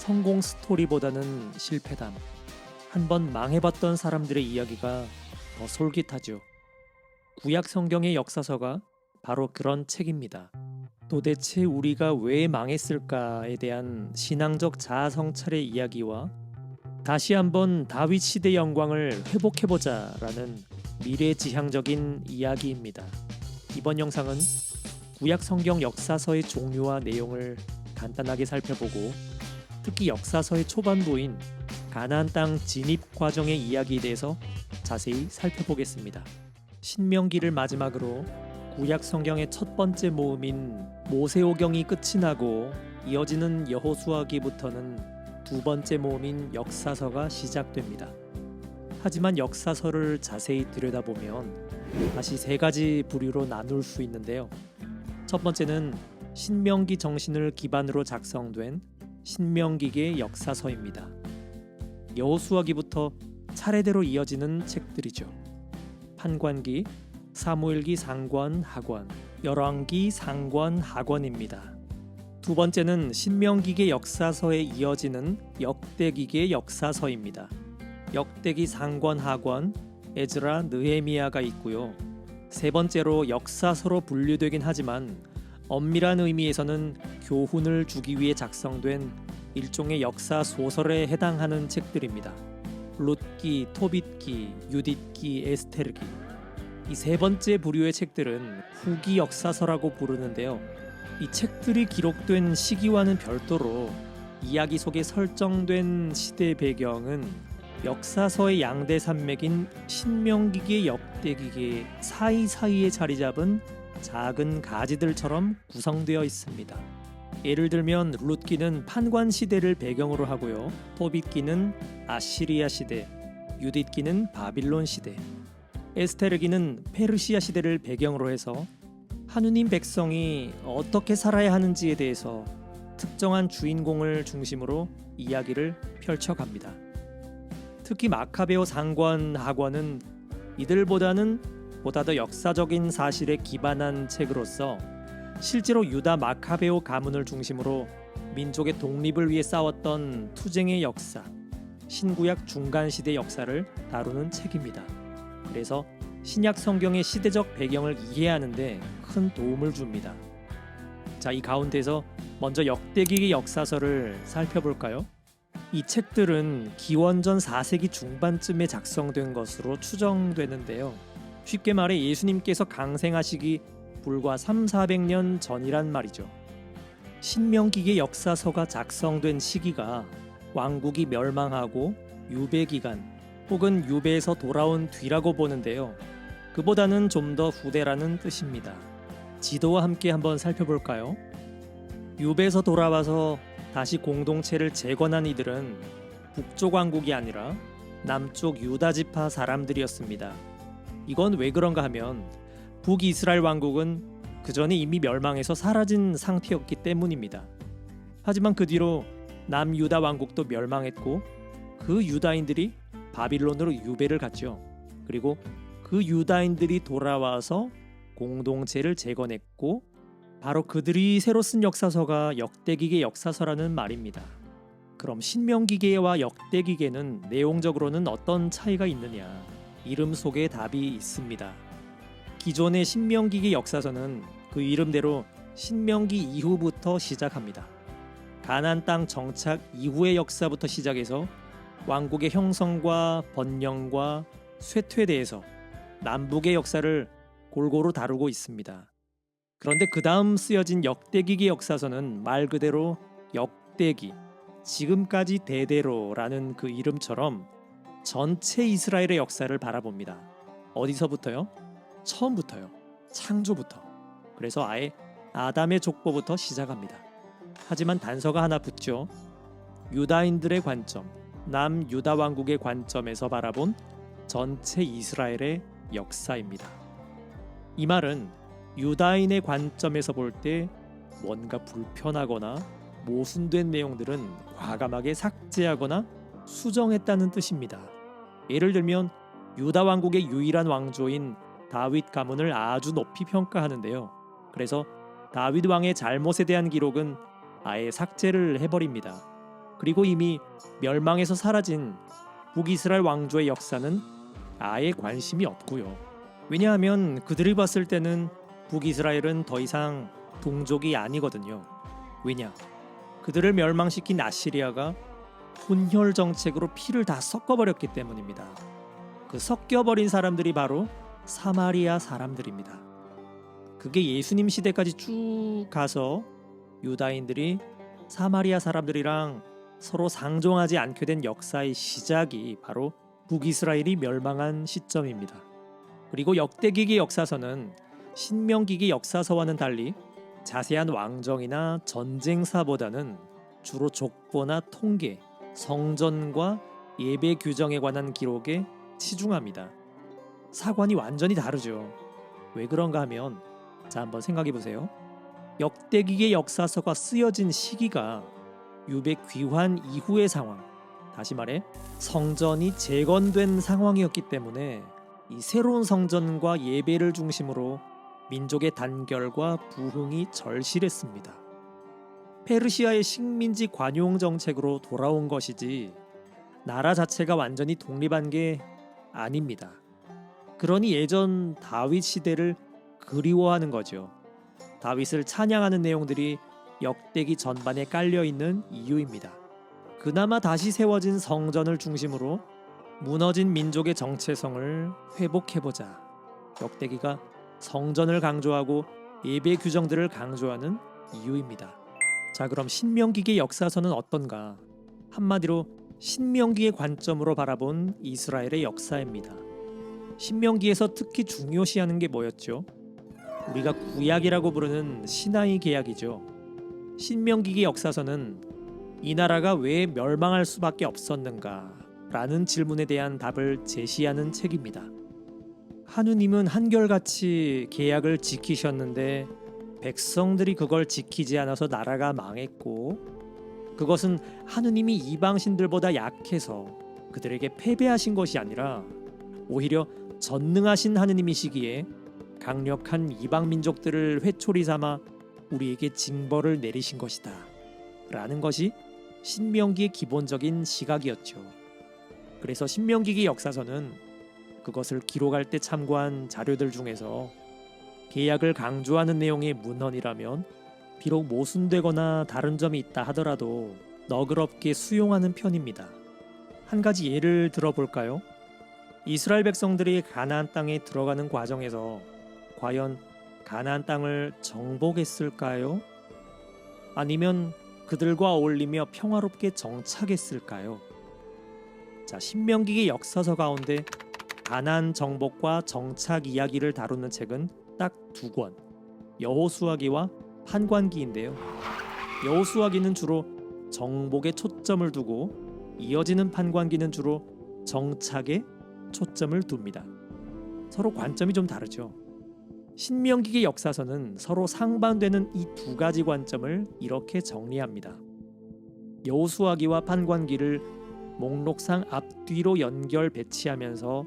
성공 스토리보다는 실패담, 한번 망해봤던 사람들의 이야기가 더 솔깃하죠. 구약 성경의 역사서가 바로 그런 책입니다. 도대체 우리가 왜 망했을까에 대한 신앙적 자아성찰의 이야기와 다시 한번 다윗 시대 영광을 회복해보자라는 미래지향적인 이야기입니다. 이번 영상은 구약 성경 역사서의 종류와 내용을 간단하게 살펴보고 특히 역사서의 초반부인 가나안 땅 진입 과정의 이야기에 대해서 자세히 살펴보겠습니다. 신명기를 마지막으로 구약 성경의 첫 번째 모음인 모세오경이 끝이 나고 이어지는 여호수아기부터는 두 번째 모음인 역사서가 시작됩니다. 하지만 역사서를 자세히 들여다보면 다시 세 가지 부류로 나눌 수 있는데요. 첫 번째는 신명기 정신을 기반으로 작성된 신명기계 역사서입니다. 여호수아기부터 차례대로 이어지는 책들이죠. 판관기, 사무엘기 상관 하권, 열왕기 상관 하권입니다. 두 번째는 신명기계 역사서에 이어지는 역대기계 역사서입니다. 역대기 상관 하권, 에즈라, 느헤미야가 있고요. 세 번째로 역사서로 분류되긴 하지만 엄밀한 의미에서는 교훈을 주기 위해 작성된 일종의 역사 소설에 해당하는 책들입니다. 룻기, 토빗기, 유딧기, 에스테르기. 이 세 번째 부류의 책들은 후기 역사서라고 부르는데요. 이 책들이 기록된 시기와는 별도로 이야기 속에 설정된 시대 배경은 역사서의 양대 산맥인 신명기계, 역대기계 사이사이에 자리 잡은 작은 가지들처럼 구성되어 있습니다. 예를 들면 룻기는 판관 시대를 배경으로 하고요. 토빗기는 아시리아 시대, 유딧기는 바빌론 시대, 에스테르기는 페르시아 시대를 배경으로 해서 하느님 백성이 어떻게 살아야 하는지에 대해서 특정한 주인공을 중심으로 이야기를 펼쳐갑니다. 특히 마카베오 상관 하권은 이들보다는 보다 더 역사적인 사실에 기반한 책으로서 실제로 유다 마카베오 가문을 중심으로 민족의 독립을 위해 싸웠던 투쟁의 역사, 신구약 중간시대 역사를 다루는 책입니다. 그래서 신약 성경의 시대적 배경을 이해하는 데 큰 도움을 줍니다. 자, 이 가운데서 먼저 역대기의 역사서를 살펴볼까요? 이 책들은 기원전 4세기 중반쯤에 작성된 것으로 추정되는데요. 쉽게 말해 예수님께서 강생하시기 불과 300~400년 전이란 말이죠. 신명기의 역사서가 작성된 시기가 왕국이 멸망하고 유배기간 혹은 유배에서 돌아온 뒤라고 보는데요. 그보다는 좀 더 후대라는 뜻입니다. 지도와 함께 한번 살펴볼까요? 유배에서 돌아와서 다시 공동체를 재건한 이들은 북쪽 왕국이 아니라 남쪽 유다 지파 사람들이었습니다. 이건 왜 그런가 하면 북이스라엘 왕국은 그 전에 이미 멸망해서 사라진 상태였기 때문입니다. 하지만 그 뒤로 남유다 왕국도 멸망했고 그 유다인들이 바빌론으로 유배를 갔죠. 그리고 그 유다인들이 돌아와서 공동체를 재건했고 바로 그들이 새로 쓴 역사서가 역대기계 역사서라는 말입니다. 그럼 신명기계와 역대기계는 내용적으로는 어떤 차이가 있느냐? 이름 속에 답이 있습니다. 기존의 신명기계 역사서는 그 이름대로 신명기 이후부터 시작합니다. 가나안 땅 정착 이후의 역사부터 시작해서 왕국의 형성과 번영과 쇠퇴에 대해서 남북의 역사를 골고루 다루고 있습니다. 그런데 그 다음 쓰여진 역대기계 역사서는 말 그대로 역대기, 지금까지 대대로라는 그 이름처럼 전체 이스라엘의 역사를 바라봅니다. 어디서부터요? 처음부터요. 창조부터. 그래서 아예 아담의 족보부터 시작합니다. 하지만 단서가 하나 붙죠. 유다인들의 관점, 남유다 왕국의 관점에서 바라본 전체 이스라엘의 역사입니다. 이 말은 유다인의 관점에서 볼 때 뭔가 불편하거나 모순된 내용들은 과감하게 삭제하거나 수정했다는 뜻입니다. 예를 들면 유다 왕국의 유일한 왕조인 다윗 가문을 아주 높이 평가하는데요. 그래서 다윗 왕의 잘못에 대한 기록은 아예 삭제를 해버립니다. 그리고 이미 멸망해서 사라진 북이스라엘 왕조의 역사는 아예 관심이 없고요. 왜냐하면 그들이 봤을 때는 북이스라엘은 더 이상 동족이 아니거든요. 왜냐? 그들을 멸망시킨 아시리아가 혼혈 정책으로 피를 다 섞어버렸기 때문입니다. 그 섞여버린 사람들이 바로 사마리아 사람들입니다. 그게 예수님 시대까지 쭉 가서 유다인들이 사마리아 사람들이랑 서로 상종하지 않게 된 역사의 시작이 바로 북이스라엘이 멸망한 시점입니다. 그리고 역대기의 역사서는 신명기의 역사서와는 달리 자세한 왕정이나 전쟁사보다는 주로 족보나 통계, 성전과 예배 규정에 관한 기록에 치중합니다. 사관이 완전히 다르죠. 왜 그런가 하면 자 한번 생각해 보세요. 역대기의 역사서가 쓰여진 시기가 유배 귀환 이후의 상황, 다시 말해 성전이 재건된 상황이었기 때문에 이 새로운 성전과 예배를 중심으로 민족의 단결과 부흥이 절실했습니다. 페르시아의 식민지 관용 정책으로 돌아온 것이지 나라 자체가 완전히 독립한 게 아닙니다. 그러니 예전 다윗 시대를 그리워하는 거죠. 다윗을 찬양하는 내용들이 역대기 전반에 깔려있는 이유입니다. 그나마 다시 세워진 성전을 중심으로 무너진 민족의 정체성을 회복해보자. 역대기가 성전을 강조하고 예배 규정들을 강조하는 이유입니다. 자, 그럼 신명기의 역사서는 어떤가? 한마디로 신명기의 관점으로 바라본 이스라엘의 역사입니다. 신명기에서 특히 중요시하는 게 뭐였죠? 우리가 구약이라고 부르는 시나이 계약이죠. 신명기의 역사서는 이 나라가 왜 멸망할 수밖에 없었는가? 라는 질문에 대한 답을 제시하는 책입니다. 하느님은 한결같이 계약을 지키셨는데 백성들이 그걸 지키지 않아서 나라가 망했고, 그것은 하느님이 이방신들보다 약해서 그들에게 패배하신 것이 아니라 오히려 전능하신 하느님이시기에 강력한 이방 민족들을 회초리 삼아 우리에게 징벌을 내리신 것이다 라는 것이 신명기의 기본적인 시각이었죠. 그래서 신명기의 역사서는 그것을 기록할 때 참고한 자료들 중에서 계약을 강조하는 내용의 문헌이라면 비록 모순되거나 다른 점이 있다 하더라도 너그럽게 수용하는 편입니다. 한 가지 예를 들어볼까요? 이스라엘 백성들이 가나안 땅에 들어가는 과정에서 과연 가나안 땅을 정복했을까요? 아니면 그들과 어울리며 평화롭게 정착했을까요? 자, 신명기의 역사서 가운데 가나안 정복과 정착 이야기를 다루는 책은 딱 두 권, 여호수아기와 판관기인데요. 여호수아기는 주로 정복에 초점을 두고 이어지는 판관기는 주로 정착에 초점을 둡니다. 서로 관점이 좀 다르죠. 신명기의 역사서는 서로 상반되는 이 두 가지 관점을 이렇게 정리합니다. 여호수아기와 판관기를 목록상 앞뒤로 연결 배치하면서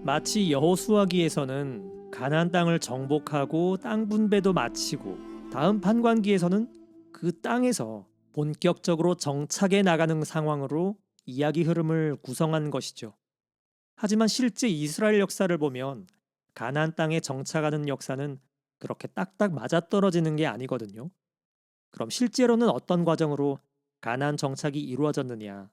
마치 여호수아기에서는 가나안 땅을 정복하고 땅 분배도 마치고 다음 판관기에서는 그 땅에서 본격적으로 정착해 나가는 상황으로 이야기 흐름을 구성한 것이죠. 하지만 실제 이스라엘 역사를 보면 가나안 땅에 정착하는 역사는 그렇게 딱딱 맞아떨어지는 게 아니거든요. 그럼 실제로는 어떤 과정으로 가나안 정착이 이루어졌느냐?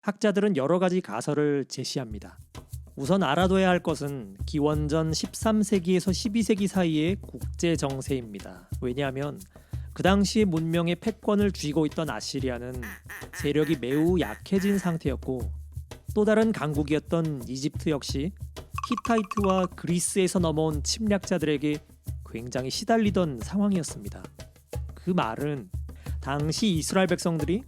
학자들은 여러 가지 가설을 제시합니다. 우선 알아둬야 할 것은 기원전 13세기에서 12세기 사이의 국제 정세입니다. 왜냐하면 그 당시의 문명의 패권을 쥐고 있던 아시리아는 세력이 매우 약해진 상태였고, 또 다른 강국이었던 이집트 역시 히타이트와 그리스에서 넘어온 침략자들에게 굉장히 시달리던 상황이었습니다. 그 말은 당시 이스라엘 백성들이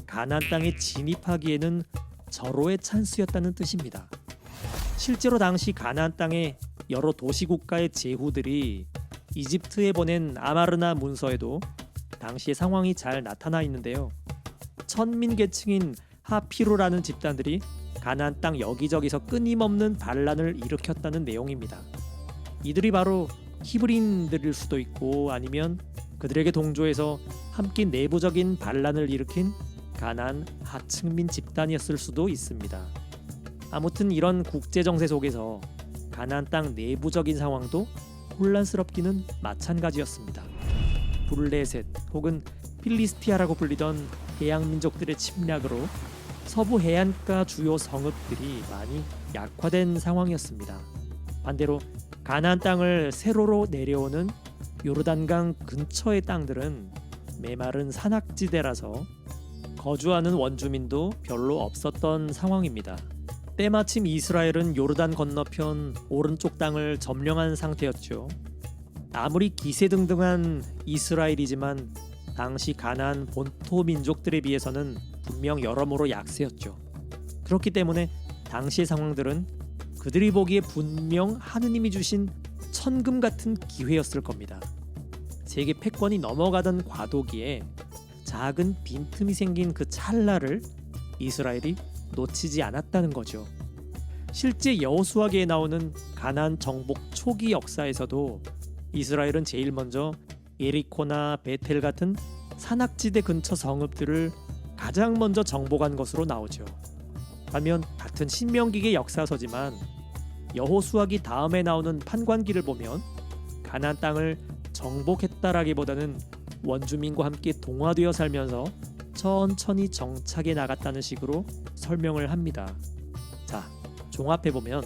가나안 땅에 진입하기에는 절호의 찬스였다는 뜻입니다. 실제로 당시 가나안 땅의 여러 도시국가의 제후들이 이집트에 보낸 아마르나 문서에도 당시의 상황이 잘 나타나 있는데요. 천민 계층인 하피루라는 집단들이 가나안 땅 여기저기서 끊임없는 반란을 일으켰다는 내용입니다. 이들이 바로 히브리인들일 수도 있고, 아니면 그들에게 동조해서 함께 내부적인 반란을 일으킨 가나안 하층민 집단이었을 수도 있습니다. 아무튼 이런 국제 정세 속에서 가나안 땅 내부적인 상황도 혼란스럽기는 마찬가지였습니다. 블레셋 혹은 필리스티아라고 불리던 해양 민족들의 침략으로 서부 해안가 주요 성읍들이 많이 약화된 상황이었습니다. 반대로 가나안 땅을 세로로 내려오는 요르단강 근처의 땅들은 메마른 산악지대라서 거주하는 원주민도 별로 없었던 상황입니다. 때마침 이스라엘은 요르단 건너편 오른쪽 땅을 점령한 상태였죠. 아무리 기세등등한 이스라엘이지만 당시 가나안 본토 민족들에 비해서는 분명 여러모로 약세였죠. 그렇기 때문에 당시의 상황들은 그들이 보기에 분명 하느님이 주신 천금 같은 기회였을 겁니다. 세계 패권이 넘어가던 과도기에 작은 빈틈이 생긴 그 찰나를 이스라엘이 놓치지 않았다는 거죠. 실제 여호수아기에 나오는 가나안 정복 초기 역사에서도 이스라엘은 제일 먼저 예리코나 베텔 같은 산악지대 근처 성읍들을 가장 먼저 정복한 것으로 나오죠. 반면 같은 신명기의 역사서지만 여호수아기 다음에 나오는 판관기를 보면 가나안 땅을 정복했다라기보다는 원주민과 함께 동화되어 살면서 천천히 정착해 나갔다는 식으로 설명을 합니다. 자, 종합해보면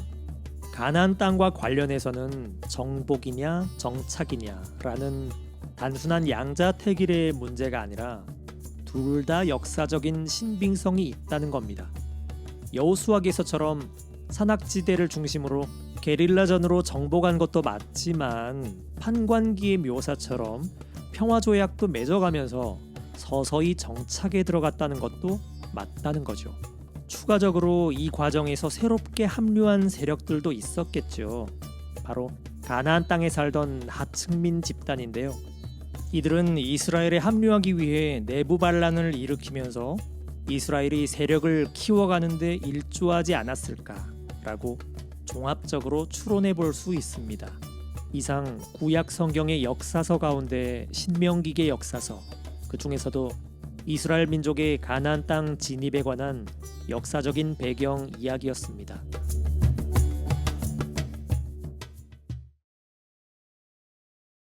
가나안 땅과 관련해서는 정복이냐 정착이냐라는 단순한 양자택일의 문제가 아니라 둘 다 역사적인 신빙성이 있다는 겁니다. 여호수아기서처럼 산악지대를 중심으로 게릴라전으로 정복한 것도 맞지만 판관기의 묘사처럼 평화조약도 맺어가면서 서서히 정착에 들어갔다는 것도 맞다는 거죠. 추가적으로 이 과정에서 새롭게 합류한 세력들도 있었겠죠. 바로 가나안 땅에 살던 하층민 집단인데요. 이들은 이스라엘에 합류하기 위해 내부 반란을 일으키면서 이스라엘이 세력을 키워가는데 일조하지 않았을까라고 종합적으로 추론해 볼 수 있습니다. 이상 구약 성경의 역사서 가운데 신명기의 역사서, 그 중에서도 이스라엘 민족의 가나안 땅 진입에 관한 역사적인 배경 이야기였습니다.